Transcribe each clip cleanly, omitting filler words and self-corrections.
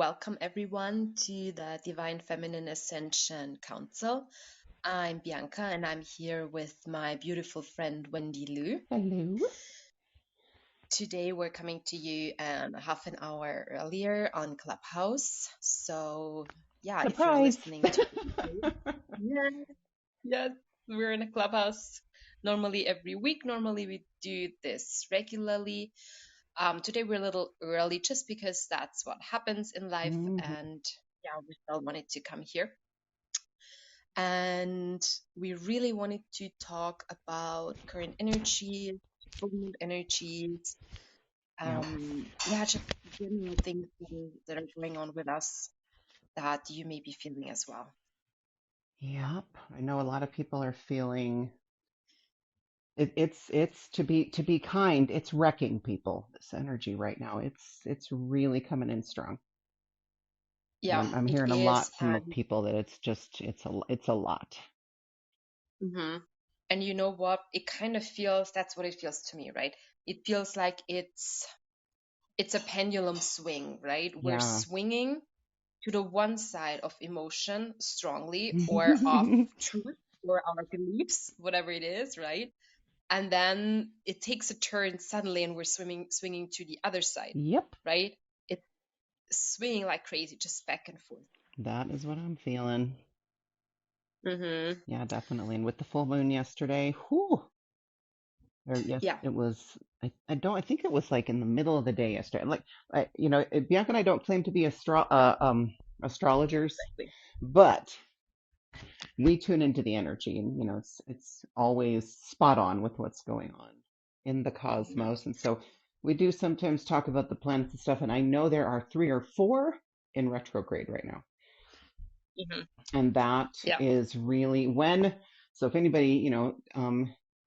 welcome everyone to the Divine Feminine Ascension Council. I'm Bianca and I'm here with my beautiful friend Wendy Lou. Hello. Today we're coming to you half an hour earlier on Clubhouse. So yeah, if you're Surprise. listening to yes, we're in a Clubhouse normally every week. Normally we do this regularly. Today we're a little early just because that's what happens in life, and yeah, we still wanted to come here. And we really wanted to talk about current energies, full moon energies, just general things that are going on with us that you may be feeling as well. Yep. I know a lot of people are feeling it's to be kind, it's wrecking people, this energy right now. It's really coming in strong. Yeah, I'm it hearing a is. lot from people that it's a lot. And you know what? It kind of feels, that's what it feels to me, right? It feels like it's a pendulum swing, right? We're Yeah. swinging to the one side of emotion strongly, or of truth, or our beliefs, whatever it is, right? And then it takes a turn suddenly and we're swinging to the other side, Yep. right? It's swinging like crazy, just back and forth. That is what I'm feeling. Yeah, definitely. And with the full moon yesterday, whew. Yes, Yeah. it was. I think it was like in the middle of the day yesterday. Like, Bianca and I don't claim to be astrologers, Exactly. but we tune into the energy, and it's always spot on with what's going on in the cosmos. And so we do sometimes talk about the planets and stuff. And I know there are 3 or 4 in retrograde right now, and that is really when. So if anybody,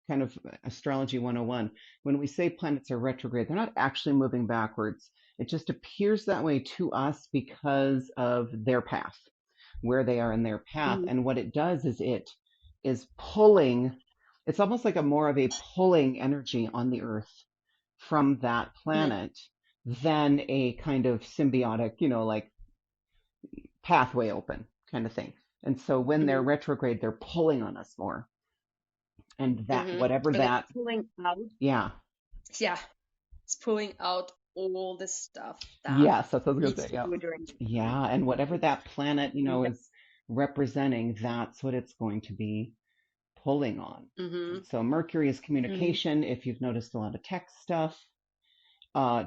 kind of astrology 101, when we say planets are retrograde, they're not actually moving backwards. It just appears that way to us because of their path, where they are in their path. And what it does is it is pulling, it's almost like a more of a pulling energy on the earth from that planet than a kind of symbiotic, like pathway open kind of thing. And so when they're retrograde, they're pulling on us more. And that, whatever Or that, like pulling out. yeah. Yeah. It's pulling out all the stuff that Yes, that's what I was needs gonna say. to Yeah. go during. Yeah. And whatever that planet, is representing, that's what it's going to be pulling on. So Mercury is communication. If you've noticed a lot of tech stuff,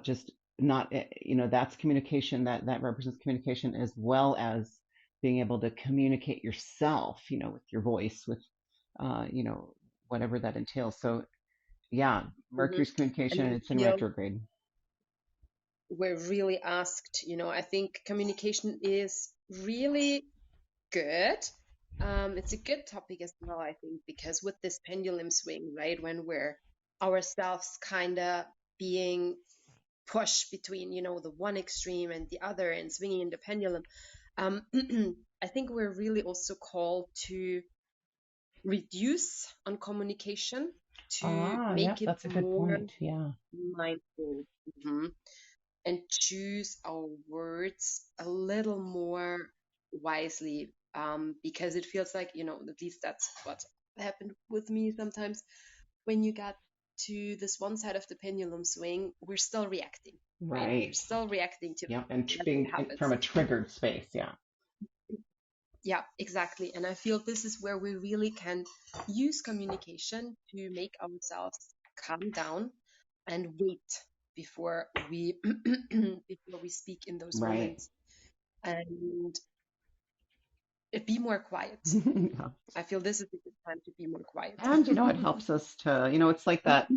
just not, that's communication, that represents communication, as well as being able to communicate yourself, with your voice, with, whatever that entails. So yeah, Mercury's communication, and it's in retrograde. We're really asked, I think communication is really good. It's a good topic as well, I think, because with this pendulum swing, right, when we're ourselves kind of being pushed between, the one extreme and the other and swinging in the pendulum, I think we're really also called to reduce on communication, to make it That's a good more point. Yeah. mindful, and choose our words a little more wisely, because it feels like, at least that's what happened with me sometimes. When you got to this one side of the pendulum swing, we're still reacting, right? We're Right. still reacting to Yeah. And whatever being happens. from a triggered space. Yeah. Yeah, exactly. And I feel this is where we really can use communication to make ourselves calm down and wait before we before we speak in those Right. moments, and be more quiet. Yeah. I feel this is a good time to be more quiet. And it helps us to, it's like that.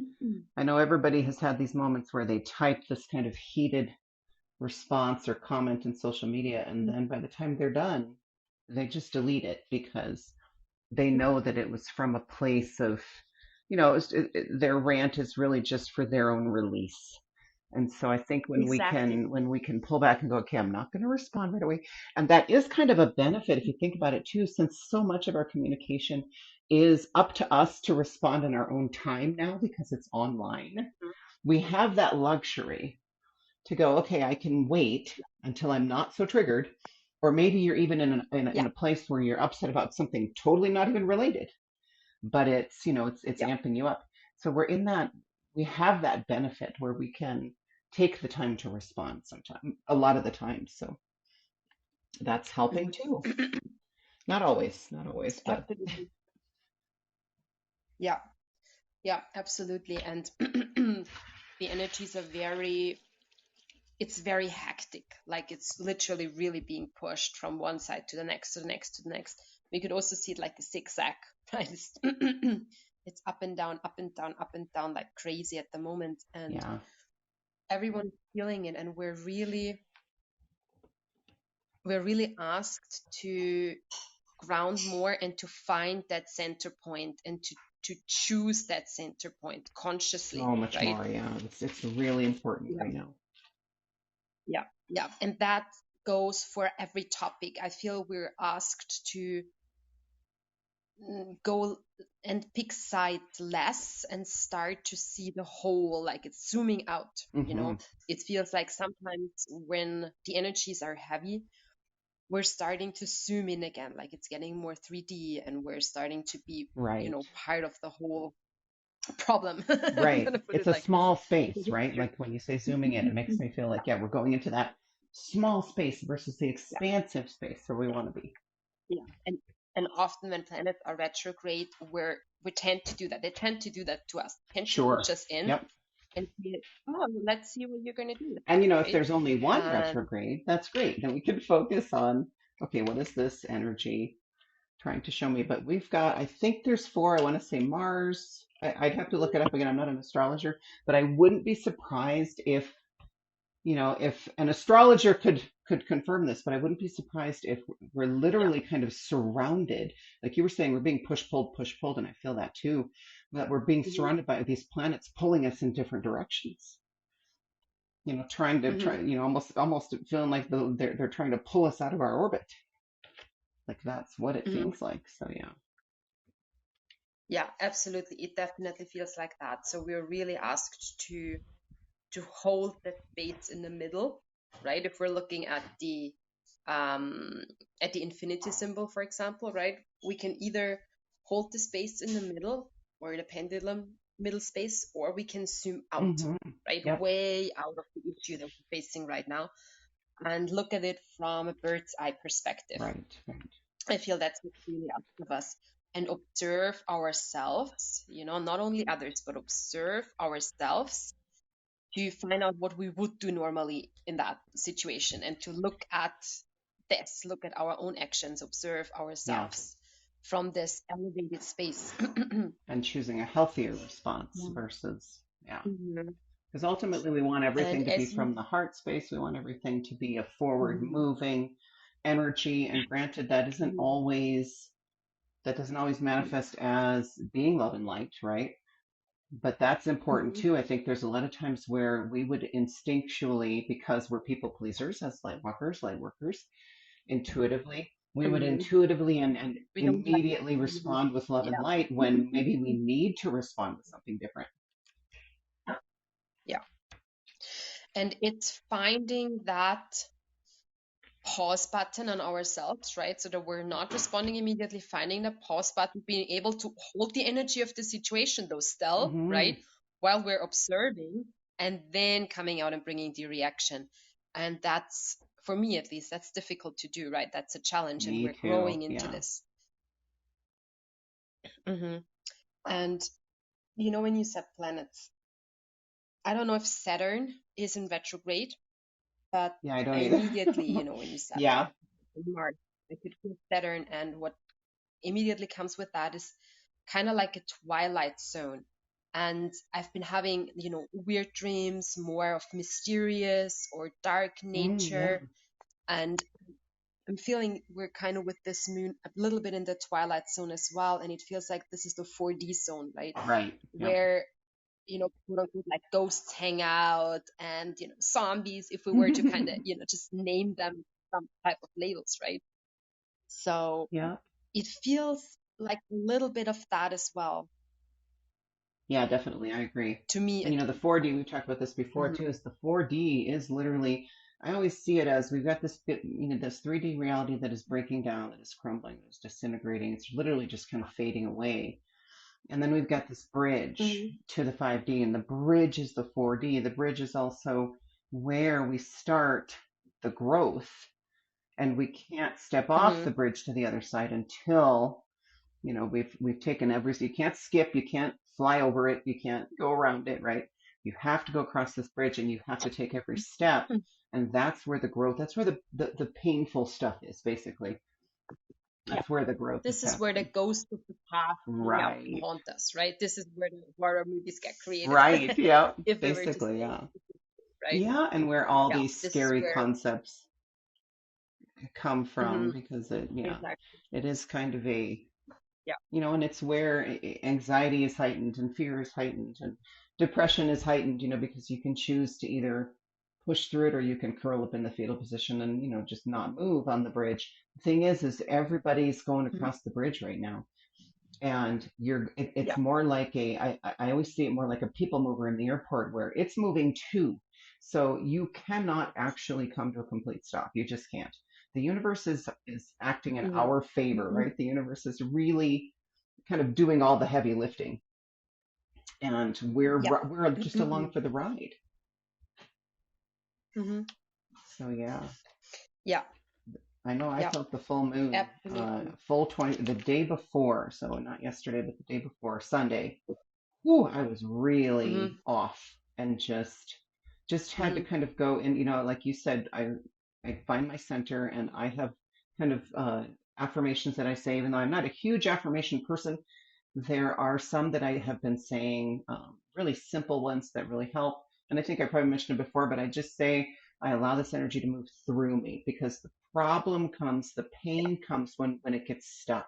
I know everybody has had these moments where they type this kind of heated response or comment in social media, and then by the time they're done, they just delete it because they know that it was from a place of, their rant is really just for their own release. And so I think when Exactly. we can pull back and go, okay, I'm not going to respond right away. And that is kind of a benefit if you think about it too, since so much of our communication is up to us to respond in our own time now because it's online. We have that luxury to go, okay, I can wait until I'm not so triggered. Or maybe you're even in Yeah. a place where you're upset about something totally not even related, but it's, it's Yeah. amping you up. So we're in that, we have that benefit where we can take the time to respond sometime, a lot of the time. So that's helping too. Mhm. Not always, but Absolutely. Yeah. Yeah, absolutely. And the energies are it's very hectic. Like it's literally really being pushed from one side to the next, to the next, to the next. We could also see it like a zigzag, right? It's up and down, up and down, up and down like crazy at the moment. And yeah. everyone's feeling it. And we're really asked to ground more and to find that center point and to choose that center point consciously, So much right? more. Yeah. It's really important Yeah, right now. yeah, yeah. And that goes for every topic. I feel we're asked to go and pick sides less and start to see the whole, like it's zooming out, Hmm. it feels like sometimes when the energies are heavy, we're starting to zoom in again, like it's getting more 3D and we're starting to be, Right. part of the whole problem. I'm Right. gonna put It's it a like this. small space, right? Like when you say zooming in, it makes me feel like, yeah, we're going into that small space versus the Yeah, expansive space where we want to be. yeah. And often when planets are retrograde, we tend to do that. They tend to do that to us. Tend to Sure. push us in Yep. and see, oh, let's see what you're gonna do, And if right? there's only one And retrograde, that's great. Then we can focus on, okay, what is this energy trying to show me? But we've got, I think there's four. I want to say Mars. I'd have to look it up again. I'm not an astrologer, but I wouldn't be surprised if an astrologer could confirm this, but I wouldn't be surprised if we're yeah, literally kind of surrounded, like you were saying, we're being push pulled, and I feel that too, that we're being hmm surrounded by these planets pulling us in different directions. hmm Almost feeling like they're trying to pull us out of our orbit. Like that's what it hmm feels like. So yeah. yeah, absolutely. It definitely feels like that. So we're really asked to hold that space in the middle, right? If we're looking um at the infinity symbol, for example, right? We can either hold the space in the middle or in a pendulum middle space, or we can zoom out, Hmm. right? Yep. Way out of the issue that we're facing right now and look at it from a bird's eye perspective. Right. Right. I feel that's what's really asked of us. And observe ourselves, not only others, but observe ourselves to find out what we would do normally in that situation and to look at our own actions, observe Yeah. ourselves from this elevated space. And choosing a healthier response versus, yeah. Mhm. Because ultimately, we want And everything to be as you, from the heart space. We want everything to be a forward Mhm. moving energy. And granted, that doesn't always manifest as being love and light, right? But that's important Mhm. too. I think there's a lot of times where we would instinctually, because we're people pleasers as light workers, intuitively, we would Mhm. intuitively and We don't like, immediately respond with love and yeah. light when maybe we need to respond with something different. Yeah. And it's finding that pause button on ourselves, right? So that we're not responding immediately, finding the pause button, being able to hold the energy of the situation, though still, Hmm. right? While we're observing and then coming out and bringing the reaction. And that's, for me at least, that's difficult to do, right? That's a challenge and Me we're too. growing into Yeah. this. hmm And, when you said planets, I don't know if Saturn is in retrograde, but Yeah, I don't I either. immediately, when you said Yeah. Mars, I could feel Saturn, and what immediately comes with that is kind of like a Twilight Zone. And I've been having, weird dreams, more of mysterious or dark Yeah. nature. And I'm feeling we're kind of with this moon a little bit in the Twilight Zone as well. And it feels like this is the 4D zone, right? Right. Yep. Where, quote unquote, like ghosts hang out and, zombies, if we were to kind of, just name them some type of labels, right? So Yeah. it feels like a little bit of that as well. Yeah, definitely. I agree. to me And at the least. 4D, we've talked about this before too, Mhm. is the 4D is literally, I always see it as we've got this bit, this 3D reality that is breaking down, that is crumbling, that is disintegrating. It's literally just kind of fading away. And then we've got this bridge Mhm. to the 5D, and the bridge is the 4D. The bridge is also where we start the growth, and we can't step off the Mhm. bridge to the other side until we've taken every, so you can't skip, you can't fly over it, you can't go around it, right? You have to go across this bridge and you have to take every step. Mhm. And that's where the growth, that's where the painful stuff is, basically. Yeah. That's where the growth is This is where the happening. ghost of the past hang out and Right. haunt us, right? This is where the horror movies get created, Right. Yeah. if we were to Basically, say, yeah. right? Yeah. And where all Yeah, these this is scary where. concepts come from, Mhm. because Exactly. it is kind of a, Yeah. and it's where anxiety is heightened and fear is heightened and depression is heightened, because you can choose to either push through it or you can curl up in the fetal position and, just not move on the bridge. The thing is everybody's going Mhm. across the bridge right now. And Yeah. it's more like I always see it more like a people mover in the airport where it's moving too. So you cannot actually come to a complete stop. You just can't. The universe is acting in Mhm. our favor, Mhm. right? The universe is really kind of doing all the heavy lifting, and Yeah. we're just along Mhm. for the ride. Mhm. So yeah, Yeah. I know I Yeah. felt the full moon, Absolutely. full 20 the day before, so not yesterday, but the day before, Sunday. Whew, I was really Mhm. off and just had to Mhm. kind of go and like you said, I find my center and I have kind of affirmations that I say, even though I'm not a huge affirmation person. There are some that I have been saying, really simple ones that really help. And I think I probably mentioned it before, but I just say, I allow this energy to move through me, because the problem comes, the pain comes when it gets stuck,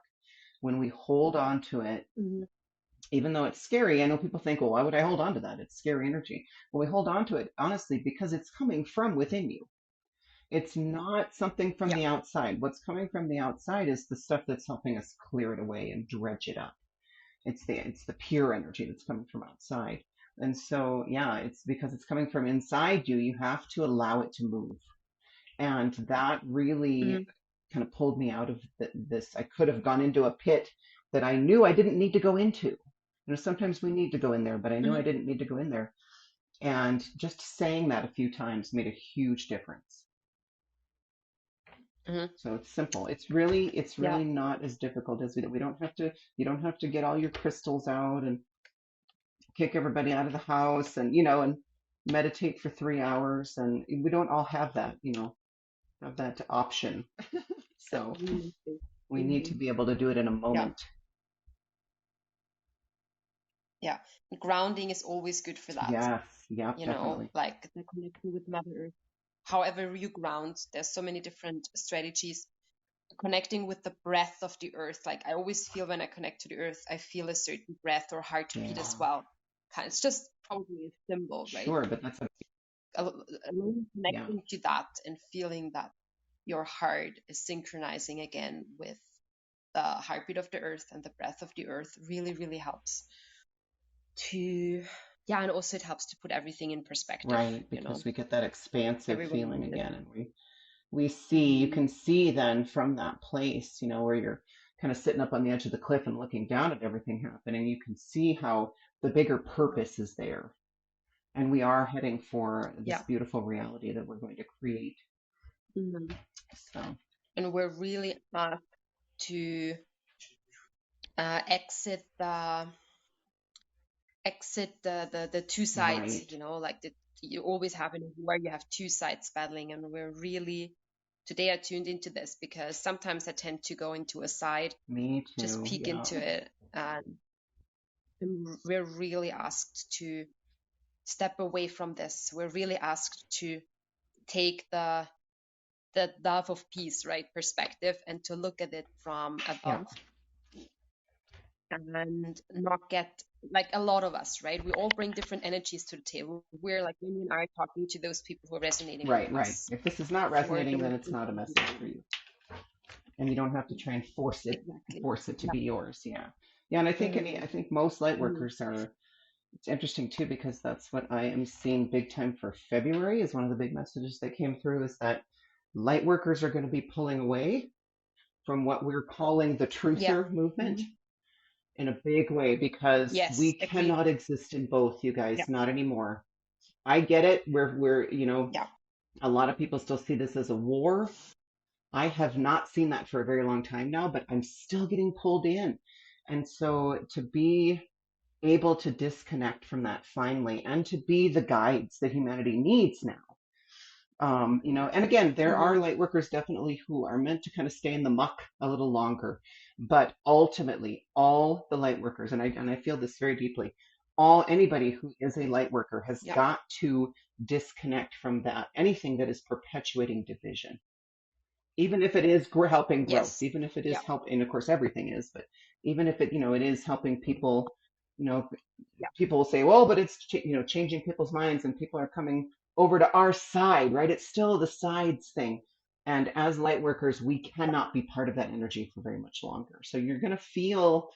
when we hold on to it, Mhm. even though it's scary. I know people think, well, why would I hold on to that? It's scary energy. Well, we hold on to it, honestly, because it's coming from within you. It's not something from Yeah. the outside. What's coming from the outside is the stuff that's helping us clear it away and dredge it up. It's the pure energy that's coming from outside. And so, yeah, it's because it's coming from inside you. You have to allow it to move. And that really Mhm. kind of pulled me out of this. I could have gone into a pit that I knew I didn't need to go into. Sometimes we need to go in there, but I knew I Mhm. didn't need to go in there. And just saying that a few times made a huge difference. Mhm. So it's simple. It's really Yeah. not as difficult as we don't have to, you don't have to get all your crystals out and kick everybody out of the house and and meditate for 3 hours, and we don't all have that option. So Absolutely. we need to Mhm. be able to do it in a Yeah. moment. Yeah. Grounding is always good for that. Yes, yeah, definitely. Like the connection with Mother Earth. However you ground, there's so many different strategies. Connecting with the breath of the earth. Like I always feel when I connect to the earth, I feel a certain breath or heartbeat as Yeah, well. It's just probably a symbol, right? sure, but that's Alone yeah, connecting to that and feeling that your heart is synchronizing again with the heartbeat of the earth and the breath of the earth really, really helps to, yeah, and also it helps to put everything in perspective, right, because we get that expansive Everyone feeling needs it. again, and we see, you Mhm. can see then from that place, where you're kind of sitting up on the edge of the cliff and looking down at everything happening. You can see how the bigger purpose is there, and we are heading for this Yeah. beautiful reality that we're going to create. Mhm. So, And we're really asked to exit the two sides, right. like you always have in a war, you have two sides battling, and we're really today I tuned into this because sometimes I tend to go into a side, Me just too. peek Yeah. into it, and we're really asked to step away from this. We're really asked to take the dove of peace, right, perspective, and to look at it from Yeah. above and not get like a lot of us, right? We all bring different energies to the table. We're like Wendy and I are talking to those people who are resonating with Right, right. us, If this is not or resonating, then those it's who not a message for you. And you don't have to try and force it exactly. force it to Yeah. be yours. Yeah. Yeah, and I think Mm-hmm. most light Mm-hmm. workers are It's interesting too because that's what I am seeing big time for February is one of the big messages that came through is that light workers are going to be pulling away from what we're calling the Yeah. truther movement Hmm. in a big way because we Yes, agreed. cannot exist in both, you Yeah. guys, not anymore. I get it. We're Yeah. a lot of people still see this as a war. I have not seen that for a very long time now, but I'm still getting pulled in. And so to be able to disconnect from that finally and to be the guides that humanity needs now. And again, there Hmm. are light workers definitely who are meant to kind of stay in the muck a little longer, but ultimately, all the light workers, and I feel this very deeply, all anybody who is a light worker has Yeah. got to disconnect from that anything that is perpetuating division, even if it is helping growth, Yes. even if it Yeah. is help, and of course everything is, but even if it is helping people, you know, Yeah. people will say, well, but it's changing people's minds and people are coming over to our side, right? It's still the sides thing. And as light workers, we cannot be part of that energy for very much longer. So you're going to feel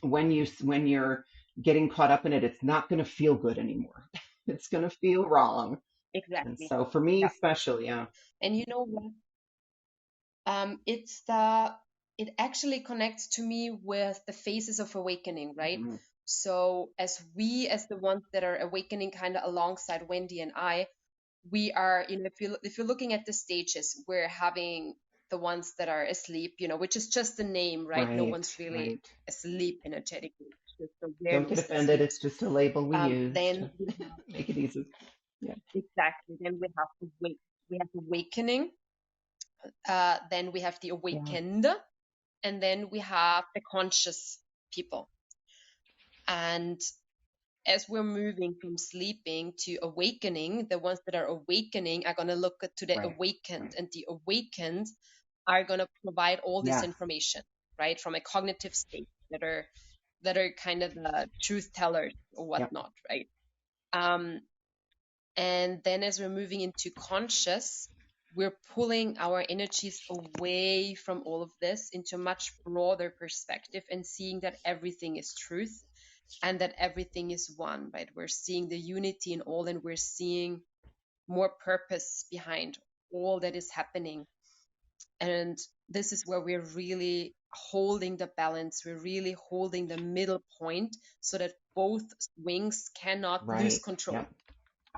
when you're getting caught up in it, it's not going to feel good anymore. It's going to feel wrong. And Exactly. so for me, Yeah. especially, yeah. And you know what? It's the it actually connects to me with the phases of awakening, right? Mhm. So as the ones that are awakening kind of alongside Wendy and I, we are, if you're looking at the stages, we're having the ones that are asleep, which is just the name, right? No Right, one's really right. asleep energetically. It's just Don't get awareness that offended. It's sleeps. just a label we use Then to we have, make it easy. Yeah. exactly. Then we have to wake. We have awakening. Then we have the Yeah. awakened, and then we have the conscious people. And as we're moving from sleeping to awakening, the ones that are awakening are going to look to the Right. awakened, Right. and the awakened are going to provide all this Yeah. information, right, from a cognitive state that are kind of the truth tellers or Yep. whatnot, right? Um, and then as we're moving into conscious, we're pulling our energies away from all of this into a much broader perspective and seeing that everything is truth and that everything is one, right? We're seeing the unity in all, and we're seeing more purpose behind all that is happening. And this is where we're really holding the balance. We're really holding the middle point so that both wings cannot lose Right. control, Yep.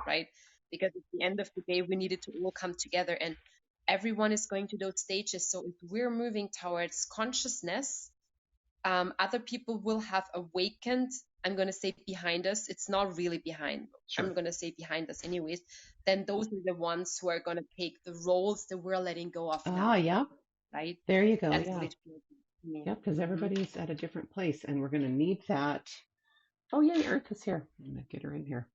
right? Because at the end of the day, we needed to all come together, and everyone is going to those stages. So if we're moving towards consciousness, other people will have awakened. I'm going to say behind us. It's not really behind. I'm Sure. going to say behind us anyways. Then those are the ones who are going to take the roles that we're letting go of Ah, now, yeah. right? There you go. That's the Yeah. way to feel to me. Yep. Because Hmm. everybody's at a different place, and we're going to need that. Oh, yay, Earth is here. I'm going to get her in here.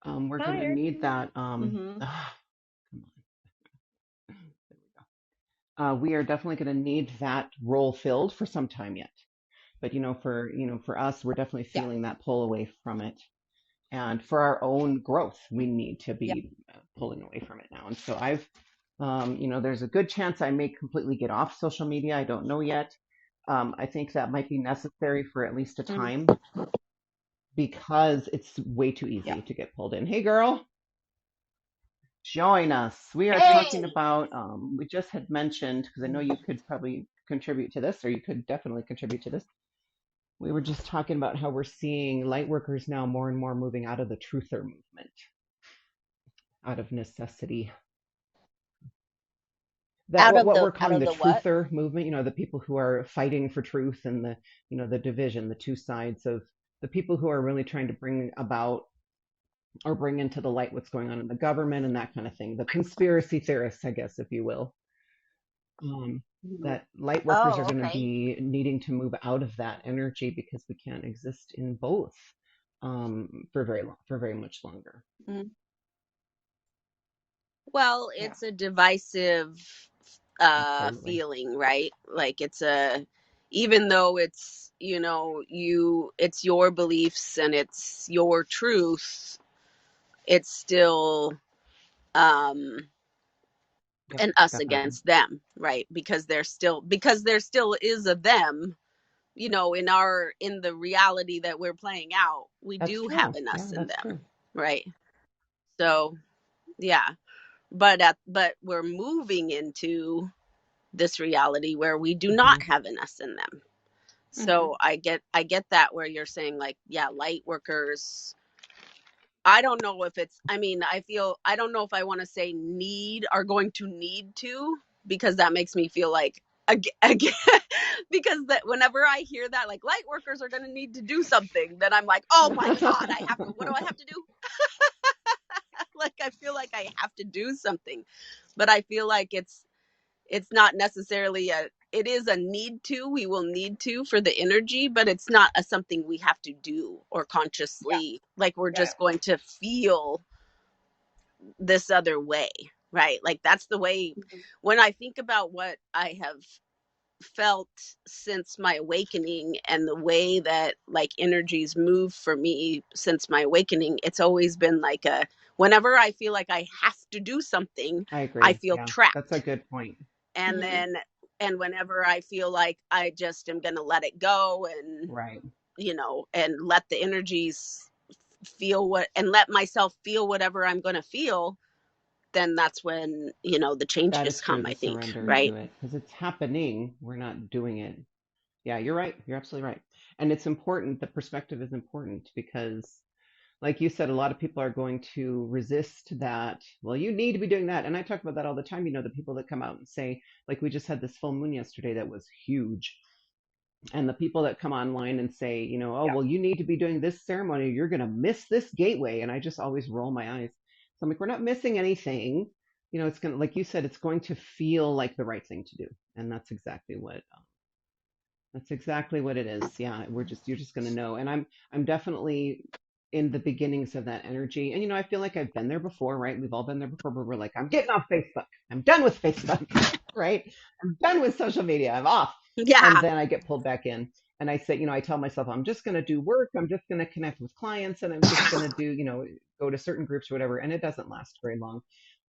We're going Hi, to need Earthy. that. Hmm. Come on. There we go. We are definitely going to need that role filled for some time yet. But for us, we're definitely Yeah, feeling that pull away from it. And for our own growth, we need to yeah. be pulling away from it now. And so there's a good chance I may completely get off social media. I don't know yet. I think that might be necessary for at least a Hmm. time because it's way too Yeah. easy to get pulled in. Hey, girl, join us. We are talking Hey, about, we just had mentioned, because I know you could probably contribute to this, or you could definitely contribute to this. We were just talking about how we're seeing light workers now more and more moving out of the truther movement, out of necessity. That what we're out calling of the the what? truther movement, the people who are fighting for truth and the division, the two sides of the people who are really trying to bring about or bring into the light what's going on in the government and that kind of thing. The conspiracy theorists, I guess, if you will. Um, Hmm. that light workers are Oh, going to okay. be needing to move out of that energy because we can't exist in both for very long, for very much longer. Hmm. Well, Yeah. it's a divisive Absolutely. feeling, right? Like it's a even though it's, it's your beliefs and it's your truth, it's still um Yep, an us definitely. against them, right? Because there still is a them in the reality that we're playing out, we That's do have true. an Yeah, us in that's them, true. right? So yeah, but we're moving into this reality where we do not Hmm. have an us in them. Mm-hmm. So I get that, where you're saying like, yeah, light workers, I don't know if it's, I don't know if I want to say are going to need to, because that makes me feel like, again, because that whenever I hear that, like, light workers are going to need to do something, then I'm like, oh my God, what do I have to do? Like, I feel like I have to do something, but I feel like it's not necessarily it is a need to, we will need to for the energy, but it's not something we have to do or Yeah. consciously, like we're Yeah. just going to feel this other way, right? Like that's the way, Mm-hmm. when I think about what I have felt since my awakening and the way that like energies move for me since my awakening, it's always been like whenever I feel like I have to do something, I I agree. feel Yeah, that's a trapped. good point. And Mm-hmm. then, and whenever I feel like I just am going to let it go, and Right. and let the energies feel and let myself feel whatever I'm going to feel, then that's when, the That is changes true, come, the I think, surrender right? to it, because it's happening. We're not doing it. Yeah, you're right. You're absolutely right. And it's important. The perspective is important because, like you said, a lot of people are going to resist that. Well, you need to be doing that. And I talk about that all the time. The people that come out and say, like, we just had this full moon yesterday that was huge. And the people that come online and say, oh, Yeah. well, you need to be doing this ceremony. You're going to miss this gateway. And I just always roll my eyes. So I'm like, we're not missing anything. It's going to, like you said, it's going to feel like the right thing to do. And that's exactly what it is. Yeah, you're just going to know. And I'm definitely in the beginnings of that energy. And I feel like I've been there before, right? We've all been there before, but we're like, I'm getting off Facebook. I'm done with Facebook, right? I'm done with social media. I'm off. And Yeah. then I get pulled back in. And I say, I tell myself, I'm just going to do work. I'm just going to connect with clients, and I'm just going to do, go to certain groups or whatever. And it doesn't last very long.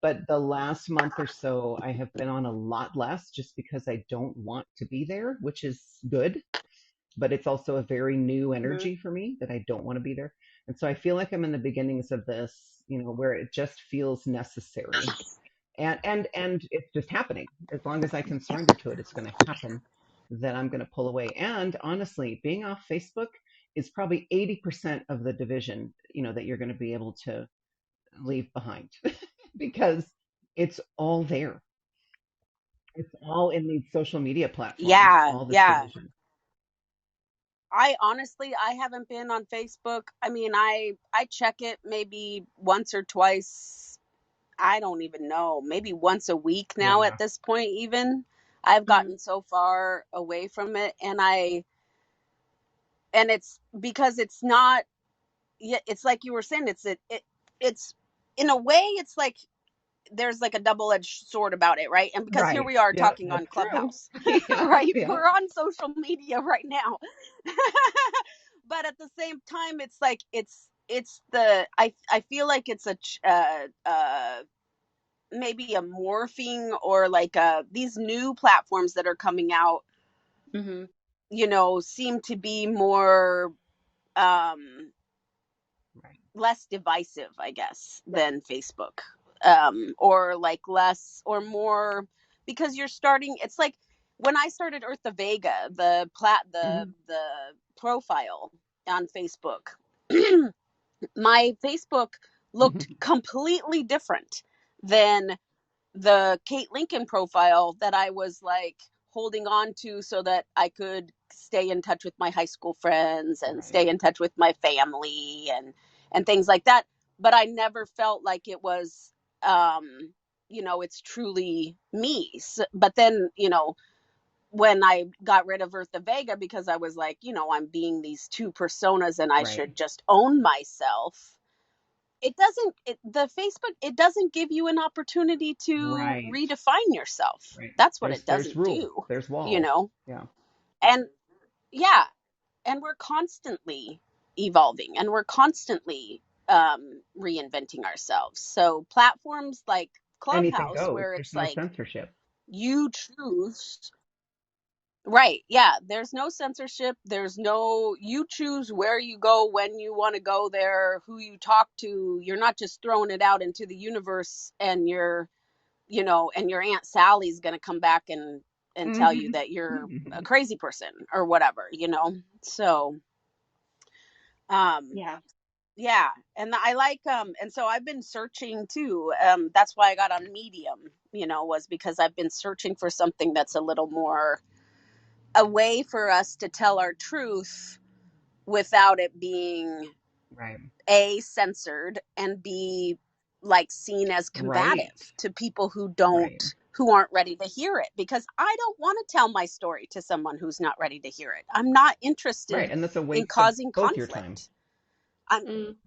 But the last month or so, I have been on a lot less just because I don't want to be there, which is good. But it's also a very new Mm-hmm. energy for me that I don't want to be there. And so I feel like I'm in the beginnings of this, where it just feels necessary. And it's just happening. As long as I can surrender to it, it's going to happen. Then I'm going to pull away. And honestly, being off Facebook is probably 80% of the division, that you're going to be able to leave behind because it's all there. It's all in these social media platforms, Yeah. all this Yeah. division. I honestly, I haven't been on Facebook. I mean, I check it maybe once or twice. I don't even know, maybe once a week now Yeah. at this point. Even I've Mm-hmm. gotten so far away from it, and it's because it's not. Yeah, it's like you were saying. It's in a way, it's like there's like a double-edged sword about it, right? And because here Right. we are Yep. talking on That's true. Clubhouse, Yeah. right? Yeah. We're on social media right now. But at the same time, it's like it's the I feel like it's maybe a morphing, or like these new platforms that are coming out, Mm-hmm. seem to be more um Right. less divisive, I guess, Yeah. than Facebook. Or like less or more, because you're starting, it's like when I started Earth the Vega, Hmm. the profile on Facebook, my Facebook looked completely different than the Kate Lincoln profile that I was like holding on to so that I could stay in touch with my high school friends and Right. stay in touch with my family and things like that. But I never felt like it was it's truly me. So, but then, when I got rid of Eartha Vega, because I was like, I'm being these two personas and I Right. should just own myself. It doesn't, the Facebook, it doesn't give you an opportunity to Right. redefine yourself. Right. That's what it There's doesn't rules. do, There's you walls. know? Yeah. And yeah, and we're constantly evolving, and we're constantly reinventing ourselves. So platforms like Anything Clubhouse, goes. where There's it's no like censorship. you choose, Right. Yeah. There's no censorship. You choose where you go, when you want to go there, who you talk to. You're not just throwing it out into the universe and and your Aunt Sally's going to come back and tell you that you're a crazy person or whatever. So, um, Yeah. yeah. And I like, and so I've been searching too. That's why I got on Medium, was because I've been searching for something that's a little more a way for us to tell our truth without it being Right. A, censored, and B, like seen as Right. combative to people Right. who aren't ready to hear it, because I don't want to tell my story to someone who's not ready to hear it. I'm not Right. interested And that's a in waste of causing both your time. conflict. I'm Mm.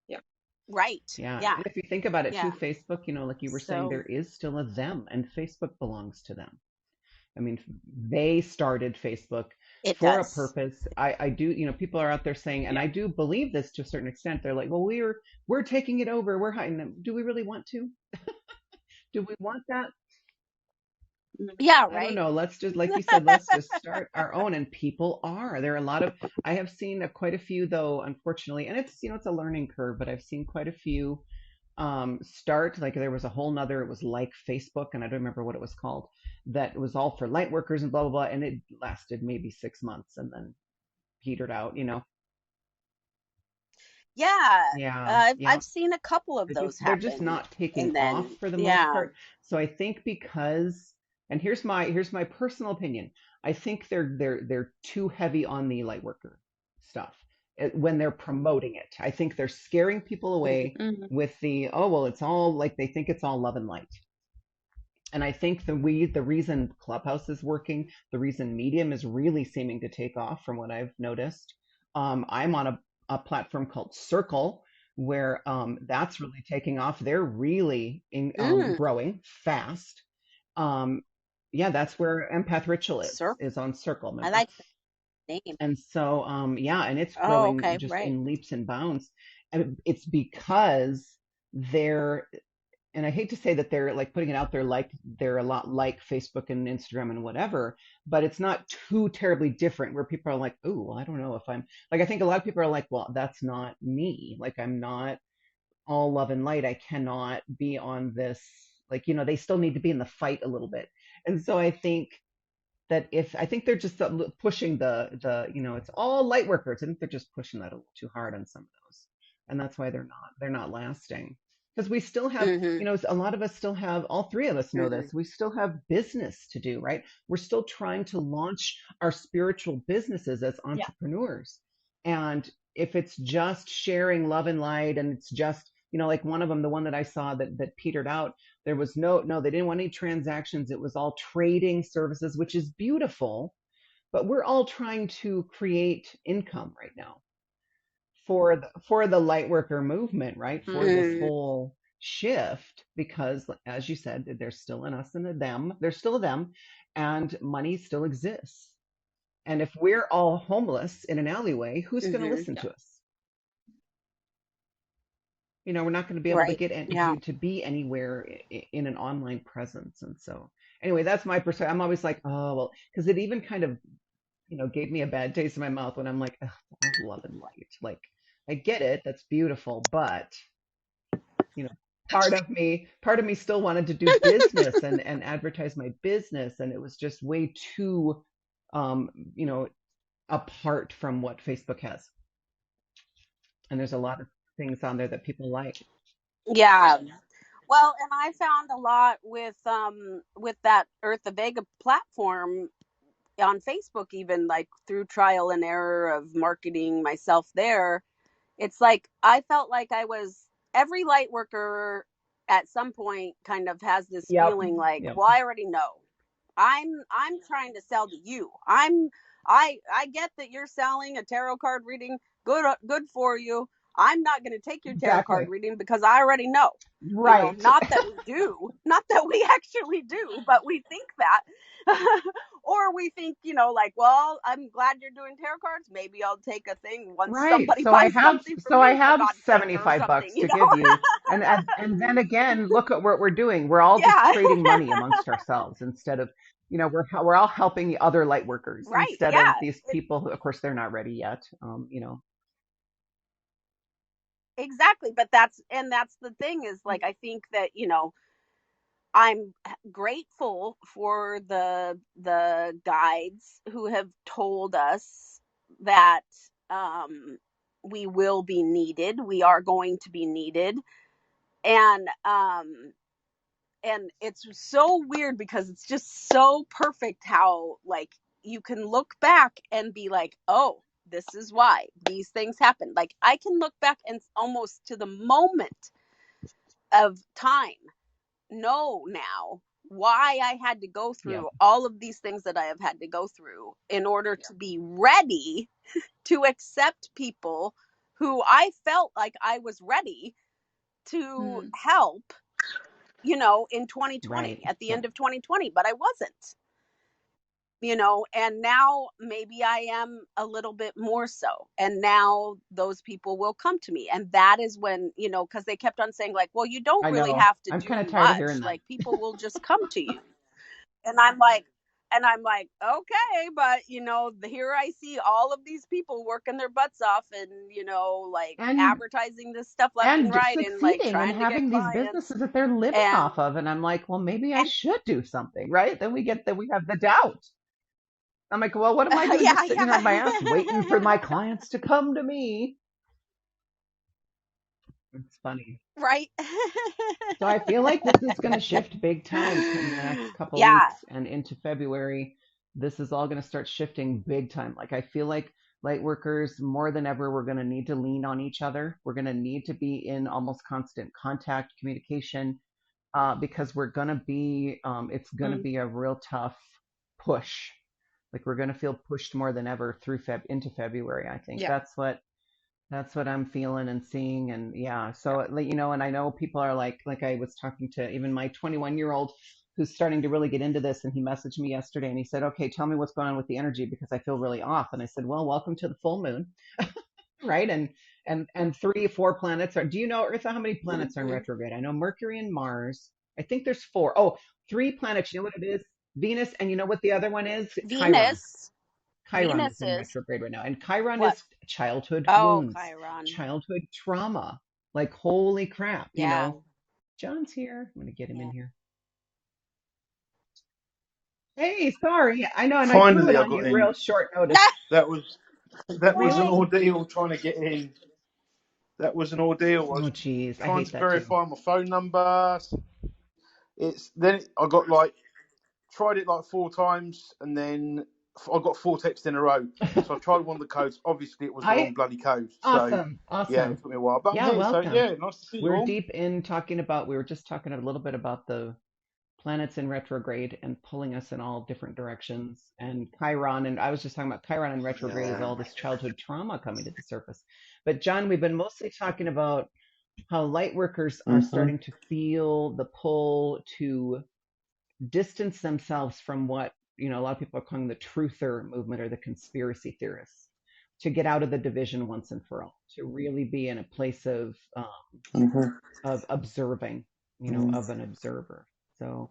Yeah. right. Yeah. Yeah. And if you think about it too, Yeah. Facebook, like you were saying, So there is still a them, and Facebook belongs to them. I mean, they started Facebook it for a does. purpose. I do, people are out there saying, and Yeah. I do believe this to a certain extent. They're like, well, we're taking it over. We're hiding them. Do we really want to? Do we want that? Yeah, I don't right. know. Let's just, like you said, let's just start our own. And people are. There are a lot of, I have seen quite a few though, unfortunately, and it's a learning curve, but I've seen quite a few start, like there was a whole nother, it was like Facebook, and I don't remember what it was called, that was all for light workers and blah blah blah, and it lasted maybe 6 months and then petered out. Yeah. Yeah, yeah. I've seen a couple of those They're just happen, not taking and off then for the most yeah. part. So I think because, and here's my personal opinion. I think they're too heavy on the light worker stuff when they're promoting it. I think they're scaring people away Mm. with the, oh well, it's all like, they think it's all love and light. And I think the reason Clubhouse is working, the reason Medium is really seeming to take off, from what I've noticed, I'm on a platform called Circle, where that's really taking off. They're really Mm, growing fast. Um, yeah, that's where Empath Ritual Circle. is on Circle, I remember? like the name. And so, yeah, and it's Oh, growing okay, just right. in leaps and bounds. And it's because they're, and I hate to say that they're like putting it out there like they're a lot like Facebook and Instagram and whatever, but it's not too terribly different where people are like, oh, well, I don't know if I'm like, I think a lot of people are like, well, that's not me. Like, I'm not all love and light. I cannot be on this. Like, they still need to be in the fight a little bit. And so I think that if, I think they're just pushing it's all light workers. I think they're just pushing that a little too hard on some of those. And that's why they're not lasting. Because we still have, Mm-hmm. a lot of us still have, all three of us know Mm-hmm. this, we still have business to do, right? We're still trying to launch our spiritual businesses as Yeah. entrepreneurs. And if it's just sharing love and light, and it's just, like one of them, the one that I saw that petered out, there was no, they didn't want any transactions. It was all trading services, which is beautiful, but we're all trying to create income right now for the light worker movement, right? For this Mm-hmm. whole shift, because as you said, there's still an us and a them. There's still a them, and money still exists. And if we're all homeless in an alleyway, who's going to Mm-hmm. listen Yeah. to us? We're not going to be able to Right. get Yeah. to be anywhere in an online presence. And so, anyway, that's my perspective. I'm always like, oh well, because it even kind of, gave me a bad taste in my mouth when I'm like, oh, all love and light. Like, I get it, that's beautiful, but you know, part of me still wanted to do business and advertise my business, and it was just way too, um, you know, apart from what Facebook has. And there's a lot of things on there that people like. Yeah. Well, and I found a lot with that Earth of Vega platform on Facebook, even like through trial and error of marketing myself there. It's like I felt like I was every light worker at some point kind of has this Yep. feeling like, Yep. well, I already know. I'm trying to sell to you. I get that you're selling a tarot card reading. Good for you. I'm not going to take your tarot card Exactly. reading because I already know. Right. Not that we do, not that we actually do, but we think that. Or we think, you know, like, well, I'm glad you're doing tarot cards. Maybe I'll take a thing once Right. somebody buys something from So I me, for have God's sake, or 75 something, bucks you to know? give you. And then again, look at what we're doing. We're all just Yeah. trading money amongst ourselves instead of, we're all helping the other light workers Right. instead of Yeah. these people who, of course, they're not ready yet. Exactly. But that's the thing is, like, I think that, you know, I'm grateful for the guides who have told us that um we will be needed. We are going to be needed. And it's so weird because it's just so perfect how, like, you can look back and be like, "Oh, this is why these things happen." Like, I can look back and almost to the moment of time know now why I had to go Yeah. through all of these things that I have had to go through in order to be ready to accept people who I felt like I was ready to Mm. help, you know, in 2020, Right. at the Yep. end of 2020, but I wasn't, you know, and now maybe I am a little bit more so. And now those people will come to me. And that is when, you know, because they kept on saying, like, well, you don't I really know. have to I'm do kind of tired of much. hearing that. Like, people will just come to you. And I'm like, okay, but, you know, here I see all of these people working their butts off and, you know, like, And advertising this stuff left and and right and, like, succeeding and trying to get having these clients. businesses that they're living And off of. And I'm like, well, maybe I and should do something, right? Then we have the doubt. I'm like, well, what am I doing yeah, just sitting here on my ass waiting for yeah. my clients to come to me? It's funny. Right. So I feel like this is going to shift big time in the next couple of Yeah. weeks and into February. This is all going to start shifting big time. Like I feel like light workers more than ever, we're going to need to lean on each other. We're going to need to be in almost constant contact, communication, because we're going to be, it's going to Mm. be a real tough push. Like we're going to feel pushed more than ever through into February. I think Yeah. that's what I'm feeling and seeing. And yeah, Yeah. so, and I know people are like I was talking to even my 21-year-old who's starting to really get into this. And he messaged me yesterday and he said, okay, tell me what's going on with the energy because I feel really off. And I said, well, welcome to the full moon. Right. And 3 or 4 planets are, do you know, Eartha, how many planets are in Hmm. retrograde? I know Mercury and Mars. I think there's 4. Oh, 3 planets. You know what it is? Venus. And you know what the other one is? Chiron. Venus. Chiron Venus is in is retrograde right now. And Chiron what? is childhood Oh, wounds, Chiron. childhood trauma. Like, holy crap, Yeah. John's here. I'm going to get him in Yeah. here. Hey, sorry. I know, and I threw it Finally, I on got you in. real short notice. That was an Really? ordeal trying to get in. That was an ordeal. I Oh, was geez. I trying hate to that too. verify my phone number. I got like tried it like 4 times, and then I got 4 texts in a row. So I tried one of the codes. Obviously, it was the wrong I bloody code. So Awesome. yeah, Awesome. it took me a while, but I'm Yeah, here. So welcome. yeah, nice to see you We're all. deep in talking about, we were just talking a little bit about the planets in retrograde and pulling us in all different directions. And Chiron, and I was just talking about Chiron in retrograde is Yeah. all this childhood trauma coming to the surface. But John, we've been mostly talking about how light workers are hmm starting to feel the pull to distance themselves from what, a lot of people are calling the truther movement or the conspiracy theorists, to get out of the division once and for all, to really be in a place hmm of observing, mm of an observer. So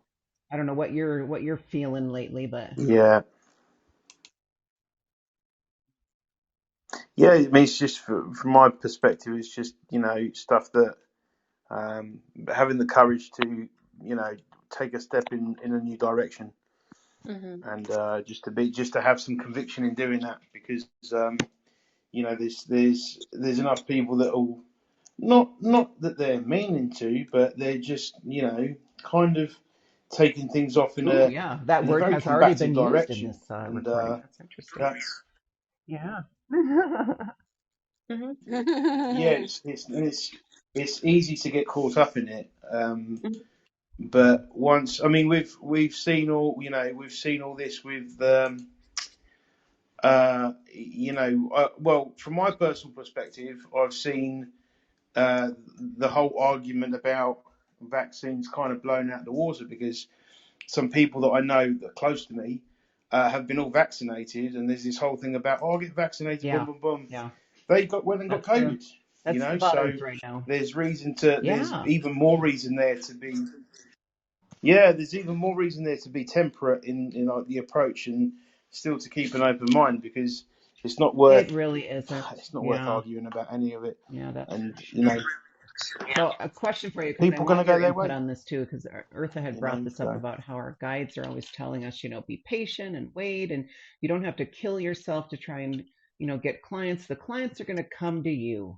I don't know what you're feeling lately, but Yeah. Yeah. I mean, it's just from my perspective, it's just stuff that having the courage to take a step in a new direction, Hmm. and just to have some conviction in doing that, because there's enough people that will not that they're meaning to, but they're just kind of taking things off ooh, yeah, that in a word very has already combative been used in direction, this and recording. That's interesting. that's Yeah. Hmm. yeah, it's easy to get caught up in it. But once, I mean, we've seen all this with well, from my personal perspective, I've seen the whole argument about vaccines kind of blown out the water, because some people that I know that are close to me have been all vaccinated, and there's this whole thing about, oh, I'll get vaccinated, boom, Yeah. boom, boom. Yeah. They went and got That's true. COVID, That's the so buzz right now. there's Yeah. even more reason there to be, there's even more reason there to be temperate in like the approach, and still to keep an open mind, because it's not It worth really isn't. Yeah. arguing about any of it. Yeah, that's And for sure. So a question for you, because I people gonna want go your their input way, on this too, because Eartha had brought this up So about how our guides are always telling us, be patient and wait, and you don't have to kill yourself to try and, get clients. The clients are going to come to you.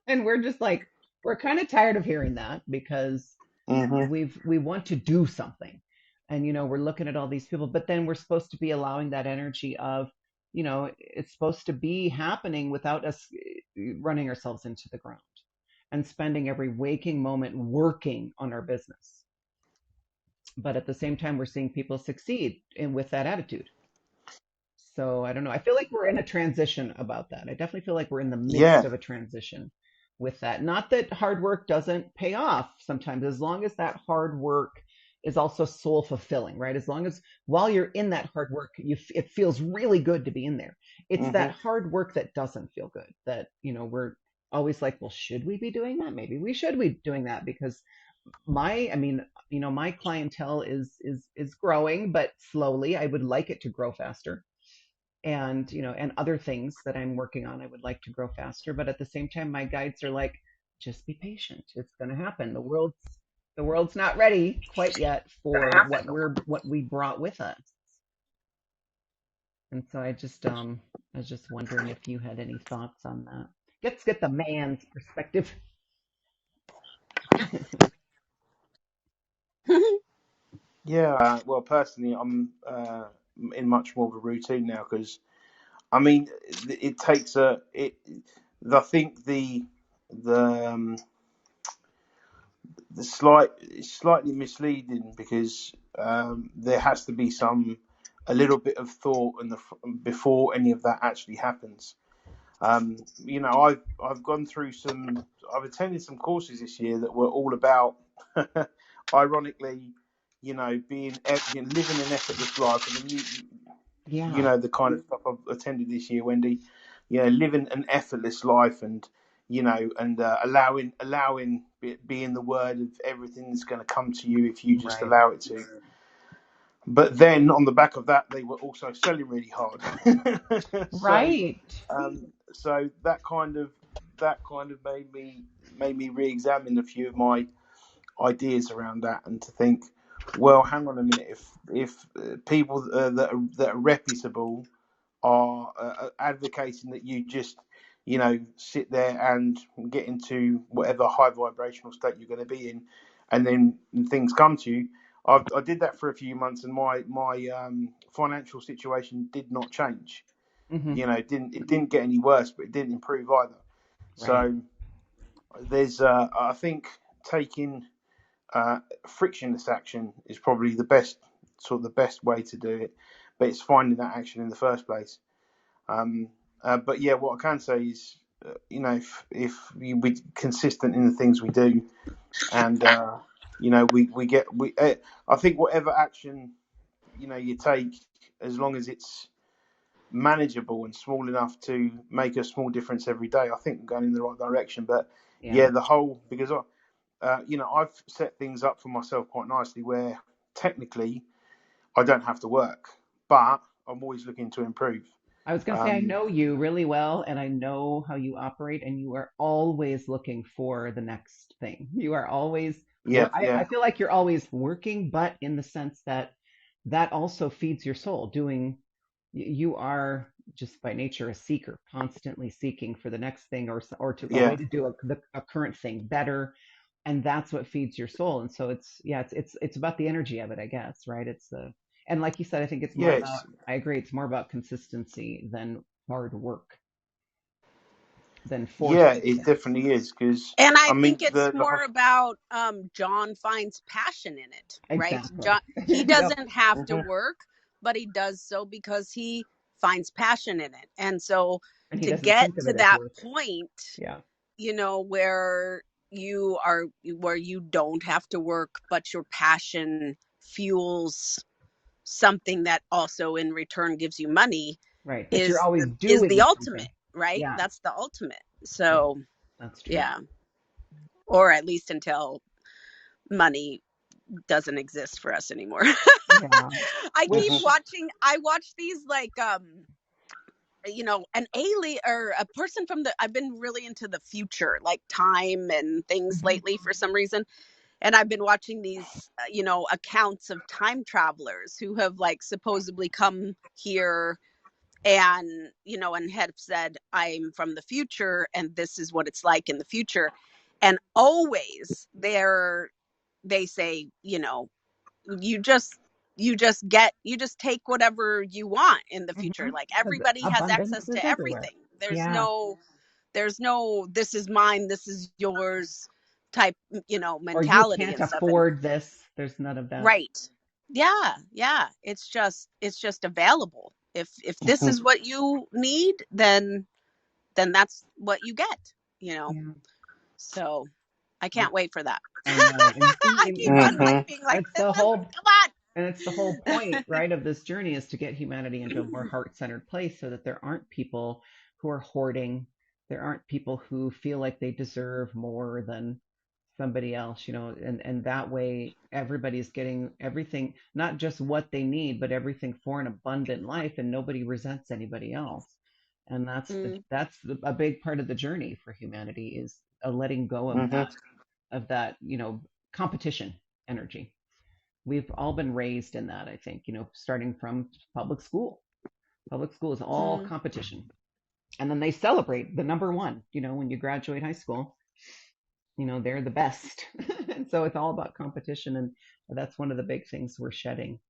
And we're just like, we're kind of tired of hearing that, because we want to do something. And, we're looking at all these people, but then we're supposed to be allowing that energy of, it's supposed to be happening without us running ourselves into the ground and spending every waking moment working on our business. But at the same time, we're seeing people succeed with that attitude. So I don't know. I feel like we're in a transition about that. I definitely feel like we're in the midst of a transition with that. Not that hard work doesn't pay off sometimes, as long as that hard work is also soul fulfilling, right? As long as while you're in that hard work, it feels really good to be in there. It's that hard work that doesn't feel good, that, we're always like, well, should we be doing that? Maybe we should be doing that, because my clientele is growing, but slowly. I would like it to grow faster. And, and other things that I'm working on, I would like to grow faster. But at the same time, my guides are like, just be patient. It's going to happen. The world's not ready quite yet for what we brought with us. And so I was just wondering if you had any thoughts on that. Let's get the man's perspective. well, personally, I'm in much more of a routine now, because I mean, it takes I think the slightly misleading, because there has to be a little bit of thought before any of that actually happens. I've gone through I've attended some courses this year that were all about, ironically, living an effortless life. I mean, Yeah. the kind of stuff I've attended this year, Wendy. Living an effortless life, and allowing being the word of everything that's going to come to you if you just Right. allow it to. But then on the back of that, they were also selling really hard. Right. So that kind of made me re-examine a few of my ideas around that, and to think, well, hang on a minute, if people that are reputable are advocating that you just sit there and get into whatever high vibrational state you're going to be in, and then things come to you. I did that for a few months, and my financial situation did not change. Mm-hmm. It didn't get any worse, but it didn't improve either. Right. So there's I think taking frictionless action is probably the best way to do it, but it's finding that action in the first place. But yeah, what I can say is, if we're consistent in the things we do, and I think whatever action you take, as long as it's manageable and small enough to make a small difference every day, I think we're going in the right direction. But Yeah. because I've set things up for myself quite nicely, where technically I don't have to work, but I'm always looking to improve. I was going to say, I know you really well, and I know how you operate, and you are always looking for the next thing. You are always, I feel like you're always working, but in the sense that also feeds your soul. You are just by nature a seeker, constantly seeking for the next thing, or a way to do a current thing better, and that's what feeds your soul. And so it's about the energy of it, I guess, right? And like you said, I think it's more about, I agree, it's more about consistency than hard work, than forcing It things. definitely is, because And I I mean think it's more about John finds passion in it, right? Exactly. John, he Yep. doesn't have to work, but he does so because he finds passion in it. And so And he to doesn't get think of to it as that work. point, Yeah. where you don't have to work, but your passion fuels something that also in return gives you money Right. But you're is always the doing something. ultimate, right? Yeah. That's the ultimate. Yeah. So That's true. yeah, or at least until money doesn't exist for us anymore. Yeah. I keep Mhm. Which, watching, I watch these like an alien or a person from the, I've been really into the future, like time and things mhm. lately for some reason. And I've been watching these accounts of time travelers who have like supposedly come here and and have said, I'm from the future and this is what it's like in the future. And always they say, you just you just take whatever you want in the future. Mhm. Like 'Cause everybody has access abundance is to everywhere. everything. there's Yeah. no there's no this is mine, this is yours type Or you mentality can't and stuff. And afford this. There's none of that. right, yeah, it's just available. If this Mhm. is what you need, then that's what you get, you know Yeah. so I I, can't wait for that. I know. And you see, I keep on Mhm. like being like, it's this the is, whole And it's the whole come point, right, of this journey is to get humanity into a more heart-centered place so that there aren't people who are hoarding. There aren't people who feel like they deserve more than somebody else, and that way everybody's getting everything, not just what they need, but everything for an abundant life, and nobody resents anybody else. And on. a big part of the journey for humanity is a letting go Mhm. of that, competition energy. We've all been raised in that, I think, starting from public school. Public school is all Mm, competition. And then they celebrate the number one, when you graduate high school, they're the best. And so it's all about competition. And that's one of the big things we're shedding.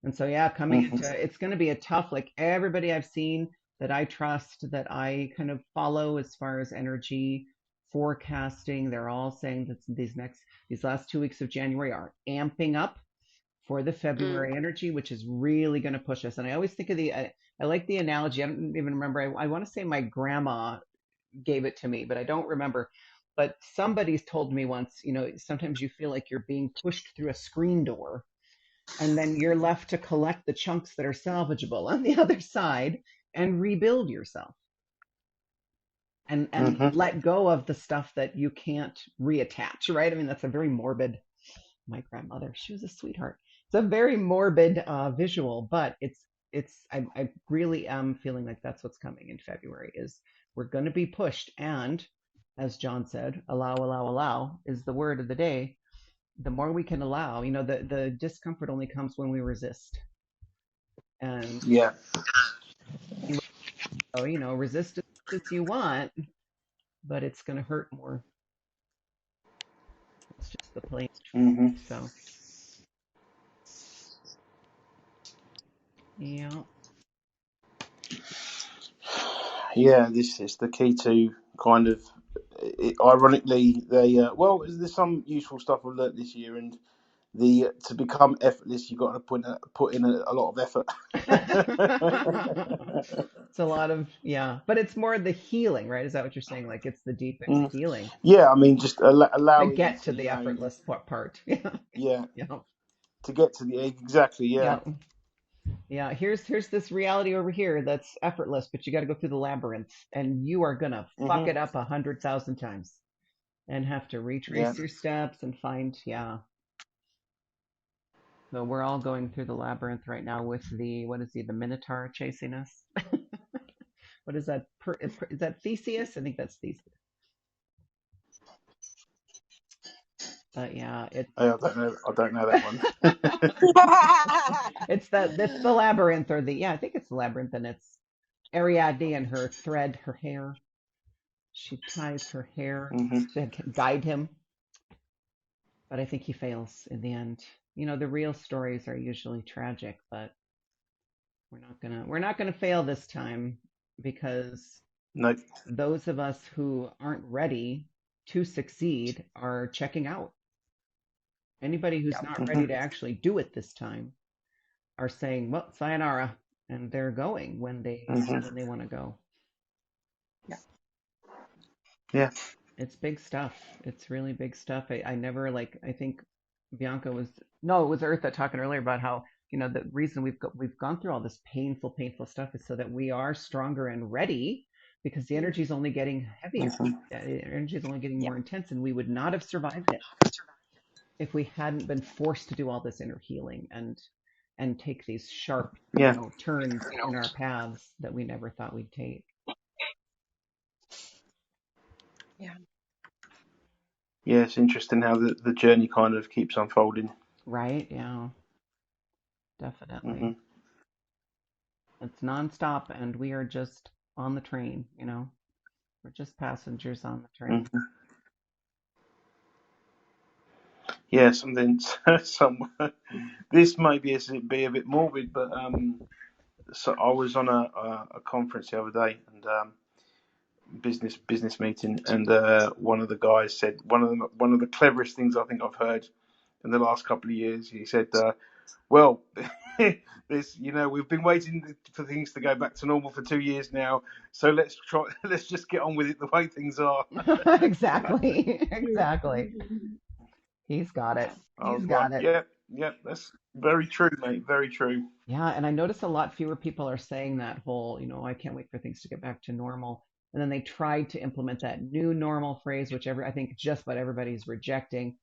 And so, yeah, coming Mhm. into it's going to be a tough, like everybody I've seen that I trust, that I kind of follow as far as energy forecasting, they're all saying that these last 2 weeks of January are amping up for the mm, February energy, which is really going to push us. And I always think of I like the analogy. I don't even remember. I want to say my grandma gave it to me, but I don't remember. But somebody's told me once, sometimes you feel like you're being pushed through a screen door, and then you're left to collect the chunks that are salvageable on the other side and rebuild yourself and Mhm. let go of the stuff that you can't reattach, right? I mean, that's a very morbid, my grandmother, she was a sweetheart. It's a very morbid visual, but I really am feeling like that's what's coming in February is we're going to be pushed. And as John said, allow is the word of the day. The more we can allow, the discomfort only comes when we resist. And Yeah. so, resist as you want, but it's going to hurt more. It's just the plain Mhm. truth. So, yeah. Yeah. This is the key to kind of. Ironically, there's some useful stuff I've learnt this year, and the to become effortless, you've got to put in a lot of effort. It's a lot of, yeah, but it's more the healing, right? Is that what you're saying? Like it's the deep Mm. healing Yeah, I mean, just to allowing get to to the effortless part. Yeah, yeah, yeah, to get to the exactly, yeah. yeah, yeah. Here's this reality over here that's effortless, but you got to go through the labyrinth, and you are gonna fuck Mhm. it up 100,000 times and have to Yeah. retrace your steps and find, yeah. So we're all going through the labyrinth right now with what is the Minotaur chasing us? What is that? Is that Theseus? I think that's Theseus. But yeah, it's I don't know. I don't know that one. it's the labyrinth or I think it's the labyrinth, and it's Ariadne and her thread, her hair. She ties her hair Mhm. to guide him, but I think he fails in the end. The real stories are usually tragic, but we're not gonna fail this time because No. those of us who aren't ready to succeed are checking out. Anybody who's not ready Mhm. to actually do it this time are saying, "Well, sayonara," and they're going Mhm. when they want to go. Yeah. It's big stuff. It's really big stuff. I never I think Bianca was no, it was Eartha talking earlier about how the reason we've gone through all this painful stuff is so that we are stronger and ready, because the energy is only getting heavier. Mhm. The energy is only getting Yeah. more intense, and we would not have survived it if we hadn't been forced to do all this inner healing and take these sharp, Yeah. turns in our paths that we never thought we'd take. Yeah. Yeah, it's interesting how the journey kind of keeps unfolding. Right? Yeah, definitely. Hmm. It's nonstop, and we are just on the train. We're just passengers on the train. Hmm. Yeah, something. This may be a bit morbid, but so I was on a conference the other day, and business meeting, and one of the guys said one of the cleverest things I think I've heard in the last couple of years. He said, "Well, this we've been waiting for things to go back to normal for 2 years now, so let's try. Let's just get on with it the way things are." Exactly. Exactly. He's got it. I He's was like, got it. "Yeah, that's very true, mate. Very true." Yeah, and I notice a lot fewer people are saying that whole, I can't wait for things to get back to normal. And then they tried to implement that new normal phrase, which I think just about everybody's rejecting,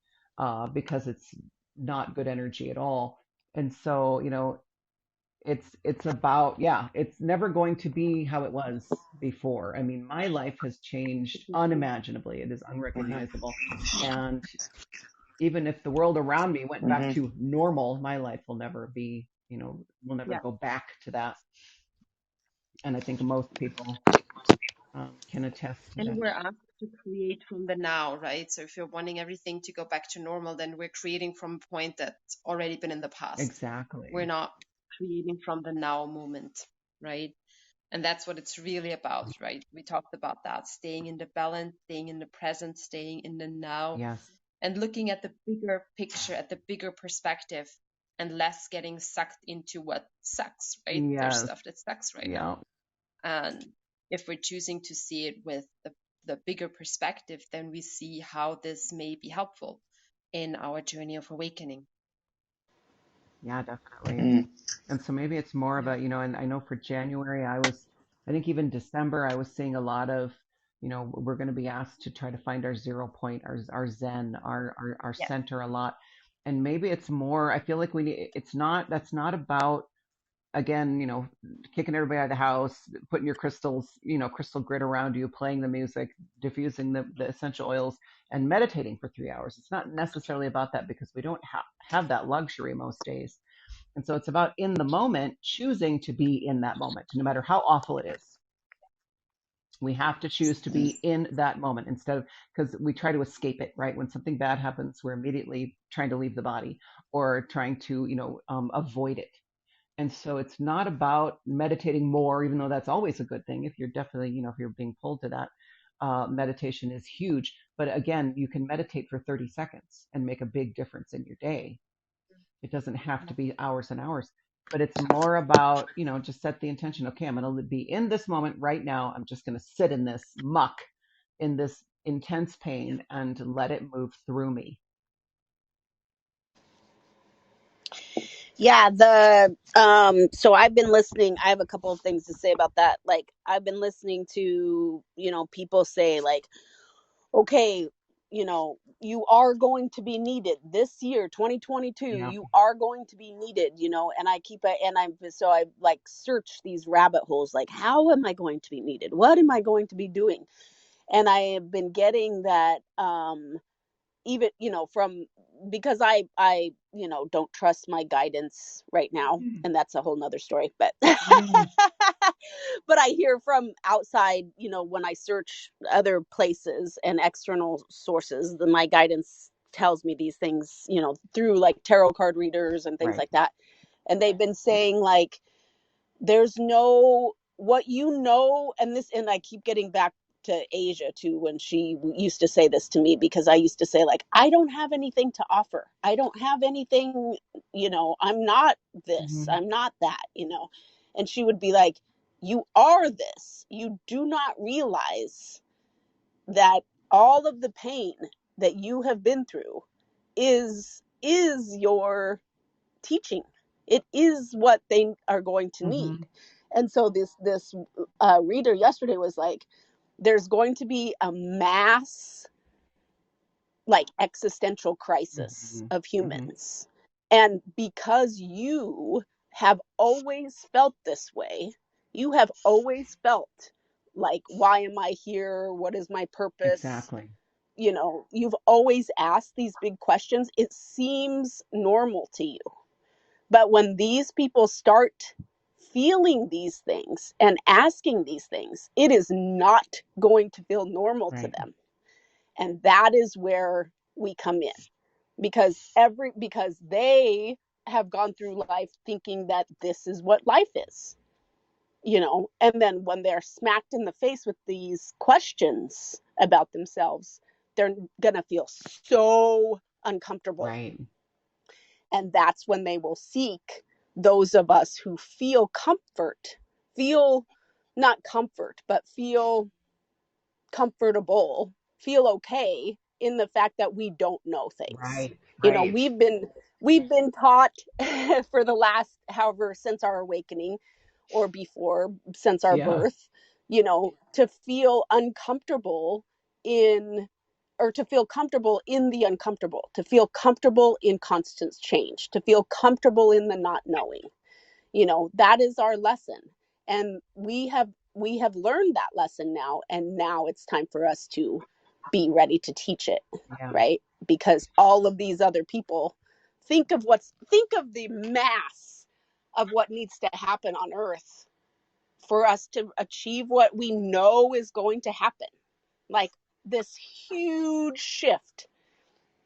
because it's not good energy at all. And so, it's about, yeah, it's never going to be how it was before. I mean, my life has changed unimaginably. It is Hmm. unrecognizable. And even if the world around me went back Hmm. to normal, my life will never be, will never Yeah. go back to that. And I think most people can attest to And that. we're asked to create from the now, right? So if you're wanting everything to go back to normal, then we're creating from a point that's already been in the past. We're Exactly. not creating from the now moment, right? And that's what it's really about, right? We talked about that, staying in the balance, staying in the present, staying in the now, Yes. and looking at the bigger picture, at the bigger perspective, and less getting sucked into what sucks, right? There's Yes. stuff that sucks right Yeah. now. And if we're choosing to see it with the bigger perspective, then we see how this may be helpful in our journey of awakening. Yeah, definitely. Mm. And so maybe it's more Yeah. about, and I know for January, I think even December, I was seeing a lot of, we're going to be asked to try to find our zero point, our Zen, our Yeah. center a lot. And maybe it's more, I feel like that's not about, again, kicking everybody out of the house, putting your crystals, crystal grid around you, playing the music, diffusing the essential oils, and meditating for 3 hours. It's not necessarily about that, because we don't have that luxury most days. And so it's about in the moment, choosing to be in that moment, no matter how awful it is. We have to choose to be in that moment instead of, because we try to escape it, right? When something bad happens, we're immediately trying to leave the body or trying to, avoid it. And so it's not about meditating more, even though that's always a good thing. If you're definitely, if you're being pulled to that, meditation is huge. But again, you can meditate for 30 seconds and make a big difference in your day. It doesn't have to be hours and hours, but it's more about, just set the intention. Okay, I'm going to be in this moment right now. I'm just going to sit in this muck, in this intense pain, and let it move through me. Yeah, so I've been listening. I have a couple of things to say about that. Like, I've been listening to, people say, like, okay, you are going to be needed this year, 2022. Yeah. You are going to be needed, and I like search these rabbit holes, like, how am I going to be needed? What am I going to be doing? And I have been getting that, even, from, because I don't trust my guidance right now, and that's a whole nother story, but Mm. but I hear from outside, when I search other places and external sources, then my guidance tells me these things, through like tarot card readers and things Right. like that. And they've been saying, like, there's no, what and I keep getting back to Asia too, when she used to say this to me, because I used to say, like, I don't have anything to offer. I don't have anything, I'm not this, Mm-hmm. I'm not that, and she would be like, you are this. You do not realize that all of the pain that you have been through is your teaching. It is what they are going to need. And so this reader yesterday was like, there's going to be a mass like existential crisis of humans. And because you have always felt this way, you have always felt like, why am I here? What is my purpose? Exactly. You know, you've always asked these big questions. It seems normal to you. But when these people start feeling these things and asking these things, it is not going to feel normal to them. And that is where we come in, because they have gone through life thinking that this is what life is, you know, and then when they're smacked in the face with these questions about themselves, they're gonna feel so uncomfortable. Right. And that's when they will seek those of us who feel not comfort, but feel comfortable, feel okay in the fact that we don't know things. Right. You know, we've been taught for the last, however, since our awakening or before, since our birth, you know, to feel uncomfortable to feel comfortable in the uncomfortable, to feel comfortable in constant change, to feel comfortable in the not knowing. You know, that is our lesson. And we have learned that lesson now, and now it's time for us to be ready to teach it. Right? Because all of these other people, think of the mass of what needs to happen on Earth for us to achieve what we know is going to happen. Like, this huge shift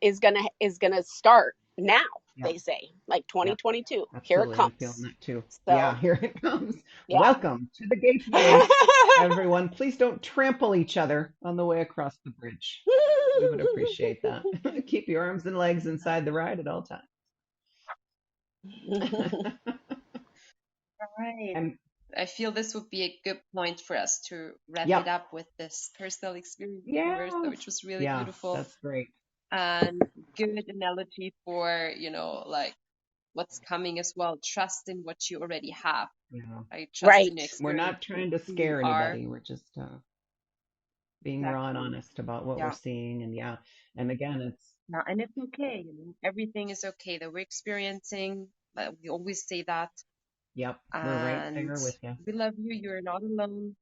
is gonna start now. They say, like 2022. Here it comes. I'm feeling that too. So, here it comes. Yeah. Welcome to the gateway, everyone. Please don't trample each other on the way across the bridge. We would appreciate that. Keep your arms and legs inside the ride at all times. All right. I feel this would be a good point for us to wrap it up with this personal experience, which was really beautiful. That's great. And good analogy for, you know, like what's coming as well. Trust in what you already have. Right? Trust in your experience. We're not trying to scare anybody. We're just being raw and honest about what we're seeing. And again, and it's okay. You know, everything is okay that we're experiencing. But we always say that. We're right there with you. We love you. You're not alone.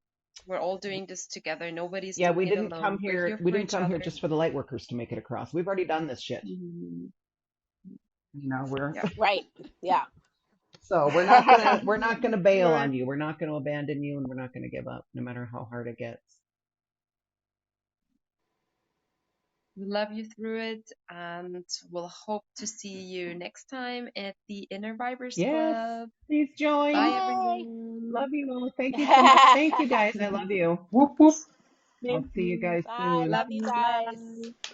We're all doing this together. Nobody's we doing it didn't alone. come here. We didn't come here just for the light workers to make it across. We've already done this shit. You know, we're right. Yeah. So we're not gonna bail on you. We're not gonna abandon you, and we're not gonna give up, no matter how hard it gets. We love you through it, and we'll hope to see you next time at the Inner Vibers Club. Please join. Bye, everyone. Love you all. Thank you so much. Thank you, guys. I love you. Whoop, whoop. I'll see you guys soon. Love you guys. Bye.